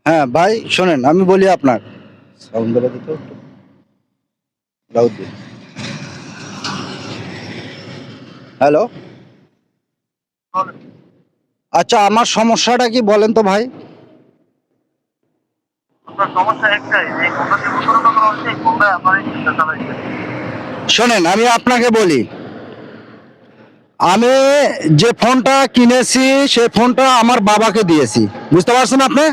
হ্যাঁ ভাই শোনেন, আমি বলি আপনার সাউন্ড বেড়ে দিত লাউড দিয়ে। হ্যালো, আচ্ছা আমার সমস্যাটা কি বলেন তো ভাই? শোনেন, আমি আপনাকে বলি, আমি যে ফোনটা কিনেছি সেই ফোনটা আমার বাবাকে দিয়েছি, বুঝতে পারছেন আপনি?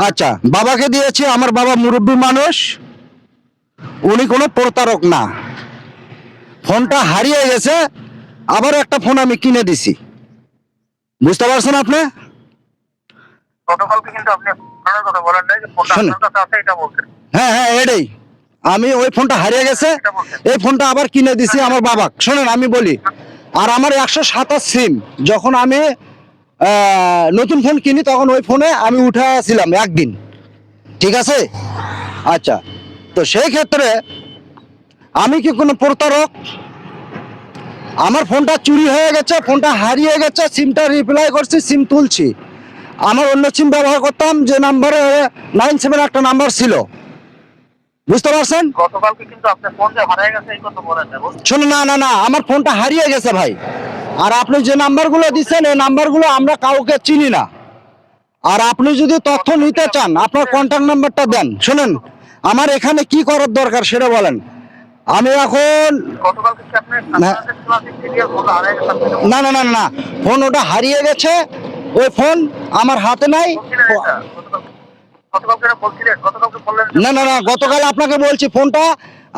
আচ্ছা, বাবাকে দিয়েছি, আমার বাবা মুরব্বী মানুষ, উনি কোনো প্রতারক না। ফোনটা হারিয়ে গেছে, আবার একটা ফোন আমি কিনে দিছি, বুঝতে পারছেন আপনি? গতকালকে কিন্তু আপনি ফোনের কথা বলেন নাই যে ফোনটা শোনেন, আপনার কাছে আছে এটা বলছেন। হ্যাঁ হ্যাঁ এটাই, আমি ওই ফোনটা হারিয়ে গেছে, এটা বলছেন। এই ফোনটা আবার কিনে দিছি আমার বাবা। শোনেন আমি বলি, আর আমার 127 সিম, যখন আমি নতুন ফোন কিনি তখন ওই ফোনে আমি উঠেছিলাম একদিন, ঠিক আছে? আচ্ছা, তো সেই ক্ষেত্রে আমি কি কোনো প্রতারক? আমার ফোনটা চুরি হয়ে গেছে, ফোনটা হারিয়ে গেছে, সিমটা রিপ্লাই করছি, সিম তুলছি, আমার অন্য সিম ব্যবহার করতাম যে নাম্বারে 97 একটা নাম্বার ছিল, বুঝতে পারছেন? গতকালকে কিন্তু আপনার ফোন যে হারিয়ে গেছে এই কথা বলেন না। শোনো, না না না, আমার ফোনটা হারিয়ে গেছে ভাই। আর আপনি যে নাম্বারগুলো দিচ্ছেন এই নাম্বারগুলো আমরা কাউকে চিনি না। আর আপনি যদি তথ্য নিতে চান আপনার কন্ট্যাক্ট নাম্বারটা দেন। শোনেন, আমার এখানে কি করার দরকার সেটা বলেন। আমি এখন গতকালকে কি আপনি আপনাদের ক্লাসে সিরিয়াল ফোন হারিয়ে গেছে আপনি এটা না না না না, ফোন ওটা হারিয়ে গেছে, ওই ফোন আমার হাতে নাই। বলছিলেন এটা? গতকালকে এটা বলছিলেন, গতকালকে বললেন যে না না না, গতকাল আপনাকে বলছি ফোনটা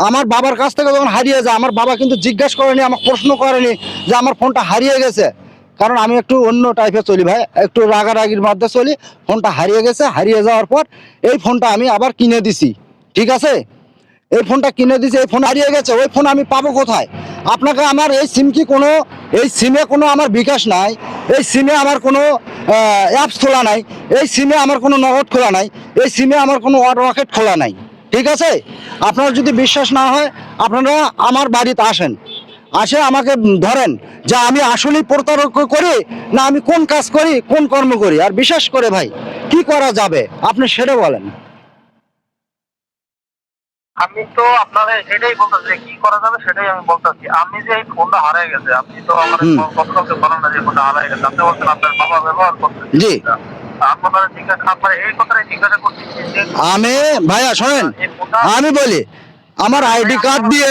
আমার বাবার কাছ থেকে যখন হারিয়ে যায়, আমার বাবা কিন্তু জিজ্ঞাসা করেনি, আমাকে প্রশ্ন করেনি যে আমার ফোনটা হারিয়ে গেছে, কারণ আমি একটু অন্য টাইপের চলি ভাই, একটু রাগারাগির মধ্যে চলি। ফোনটা হারিয়ে গেছে, হারিয়ে যাওয়ার পর এই ফোনটা আমি আবার কিনে দিছি, ঠিক আছে? এই ফোনটা কিনে দিছি, এই ফোন হারিয়ে গেছে, ওই ফোন আমি পাবো কোথায়? আপনাকে আমার এই সিম কি কোনো, এই সিমে কোনো আমার বিকাশ নাই, এই সিমে আমার কোনো অ্যাপস খোলা নাই, এই সিমে আমার কোনো নগদ খোলা নাই, এই সিমে আমার কোনো রকেট খোলা নাই, ঠিক আছে? আপনার যদি বিশ্বাস না হয় আপনারা আমার বাড়িতে আসেন, আসে আমাকে ধরেন যে আমি আসলেই প্রতারক করি না আমি কোন কাজ করি, কোন কর্ম করি। আর বিশেষ করে ভাই কি করা যাবে আপনি সেটা বলেন। আমি তো আপনাকে এটাই বলতেছি যে কি করা যাবে সেটাই আমি বলতেছি। আমি যে এই ফোনটা হারিয়ে গেছে আপনি তো আমার হুম। গতকালকে বলেন না যে ফোনটা হারিয়ে গেছে, আপনি বলছেন আপনার বাবা ব্যবহার করতেছে। জি। আপনারা জিজ্ঞাসা, আপনার এই কথাটাই জিজ্ঞাসা করছি যে আমি ভাইয়া শোনেন, এই ফোনটা আমি বলি আমার আইডি কার্ড দিয়ে,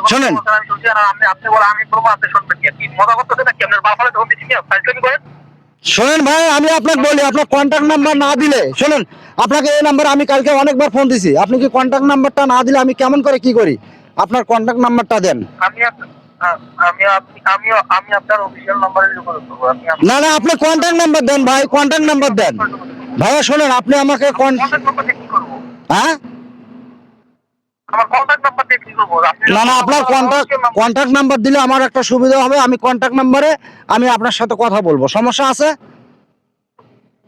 শোনেন আমি শুনছি আর আপনি বলে আমি বলবো আপনি শুনবেন কি মজা করতেছেন নাকি? আপনার বাবার তখন দিচ্ছি ফাইজলামি করেন। শোনেন ভাই, আমি আপনাকে বলি আপনার কন্ট্যাক্ট নাম্বার না দিলে, শোনেন আপনাকে এই নাম্বার আমি কালকে অনেকবার ফোন দিছি, আপনি কি কন্ট্যাক্ট নাম্বারটা না দিলে আমি কেমন করে কি করি? আপনার কন্ট্যাক্ট নাম্বারটা দেন। আমি আমি আপনার অফিসিয়াল নাম্বারের উপর করবো। না না, আপনি কন্ট্যাক্ট নাম্বার দেন ভাই, কন্ট্যাক্ট নাম্বার দেন। ভাইয়া শোনেন, আপনি আমাকে কন্ট্যাক্ট নাম্বার দিয়ে কি করবো? হ্যাঁ, আমার কন্ট্যাক্ট নাম্বার দিয়ে কি করবো? না না, আপনার কন্ট্যাক্ট নাম্বার দিলে আমার একটা সুবিধা হবে, আমি কন্ট্যাক্ট নাম্বারে আমি আপনার সাথে কথা বলবো, সমস্যা আছে?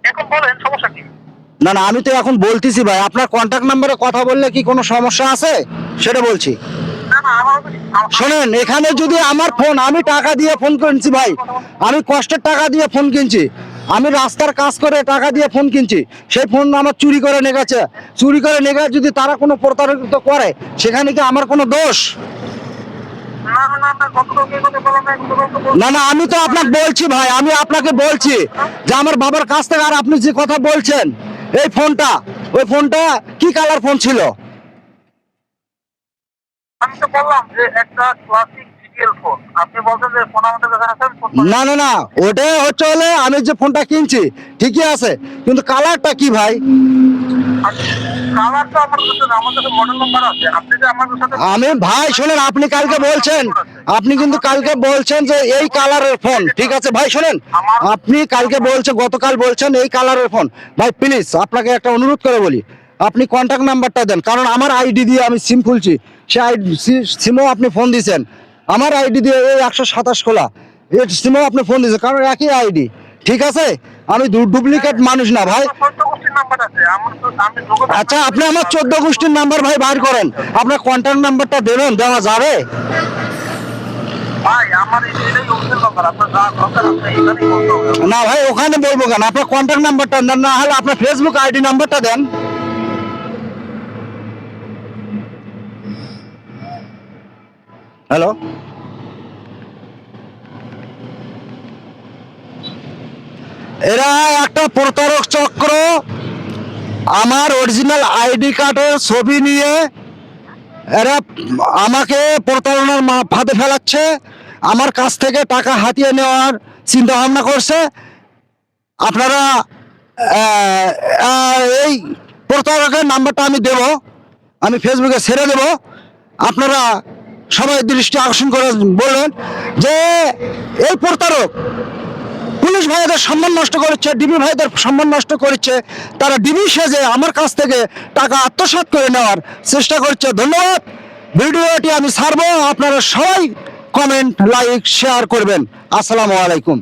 এখন বলেন সমস্যা কি? না না, আমি তো এখন বলতেছি ভাই, আপনার কন্ট্যাক্ট নাম্বারে কথা বললে কি কোনো সমস্যা আছে সেটা বলছি। না না আমার শোনেন, এখানে যদি আমার ফোন, আমি টাকা দিয়ে ফোন কিনছি ভাই, আমি কষ্টের টাকা দিয়ে ফোন কিনছি, আমি রাস্তার কাজ করে টাকা দিয়ে ফোন কিনছি, সেই ফোন আমার চুরি করে নিয়ে গেছে, চুরি করে নিয়ে গেছে, যদি তারা কোনো প্রতারিত করে সেখানে কি আমার কোনো দোষ? না না না গতকালকে এই কথা বলা নাই, গতকালকে বলছি। না না, আমি তো আপনাকে বলছি ভাই, আমি আপনাকে বলছি যে আমার বাবার কাছ থেকে, আর আপনি যে কথা বলছেন এই ফোনটা, ওই ফোনটা কি কালার ফোন ছিল? আমি তো বললাম যে একটা ক্লাসিক ডিজিটাল ফোন। আপনি বলছেন যে ফোন আমাদের কাছে আছে, ফোন না না না, ওটাই হচ্ছে হলে আমি যে ফোনটা কিনছি ঠিকই আছে, কিন্তু কালারটা কি ভাই? কালার তো আমার কাছে না, আমার কাছে মডেল নাম্বার আছে। আপনি যে আমার সাথে আমি ভাই শোনেন, আপনি কালকে বলছেন, আপনি কিন্তু কালকে বলছেন যে এই কালারের ফোন, ঠিক আছে ভাই শোনেন, আপনি কালকে বলছেন, গতকাল বলছেন এই কালারের ফোন। ভাই প্লিজ আপনাকে একটা অনুরোধ করে বলি, আপনি কন্ট্যাক্ট নাম্বারটা দেন, কারণ আমার আইডি দিয়ে আমি সিম খুলছি, সেই আইডি সিমও আপনি ফোন দিয়েছেন, আমার আইডি দিয়ে এই 127 খোলা এই সিমও আপনি ফোন দিয়েছেন, কারণ একই আইডি, ঠিক আছে? আমি ডুপ্লিকেট মানুষ না ভাই। 14 গোষ্ঠীর নাম্বার আছে আমার তো, আমি যোগাযোগ আচ্ছা, আপনি আমার 14 গোষ্ঠীর নাম্বার ভাই বার করেন, আপনার কন্ট্যাক্ট নাম্বারটা দেবেন, দেওয়া যাবে? ভাই আমার এটাই অফিসের ব্যাপার, আপনার যা দরকার আছে এখানেই বলতে হবে। না ভাই ওখানে বলবো কেন, আপনার কন্ট্যাক্ট নাম্বারটা দেন, না হলে আপনার ফেসবুক আইডি নাম্বারটা দেন। হ্যালো, এরা একটা প্রতারক চক্র, আমার অরিজিনাল আইডি কার্ডের ছবি নিয়ে এরা আমাকে প্রতারণার ফাঁদে ফেলাচ্ছে, আমার কাছ থেকে টাকা হাতিয়ে নেওয়ার চিন্তা ভাবনা করছে। আপনারা এই প্রতারকের নাম্বারটা আমি দেব, আমি ফেসবুকে ছেড়ে দেব, আপনারা সবাই দৃষ্টি আকর্ষণ করে বলবেন যে এই প্রতারক পুলিশ ভাইদের সম্মান নষ্ট করছে, ডিবি ভাইদের সম্মান নষ্ট করছে, তারা ডিবি সেজে আমার কাছ থেকে টাকা আত্মসাৎ করে নেওয়ার চেষ্টা করছে। ধন্যবাদ, ভিডিওটি আমি ছাড়বো, আপনারা সবাই কমেন্ট লাইক শেয়ার করবেন। আসসালামু আলাইকুম।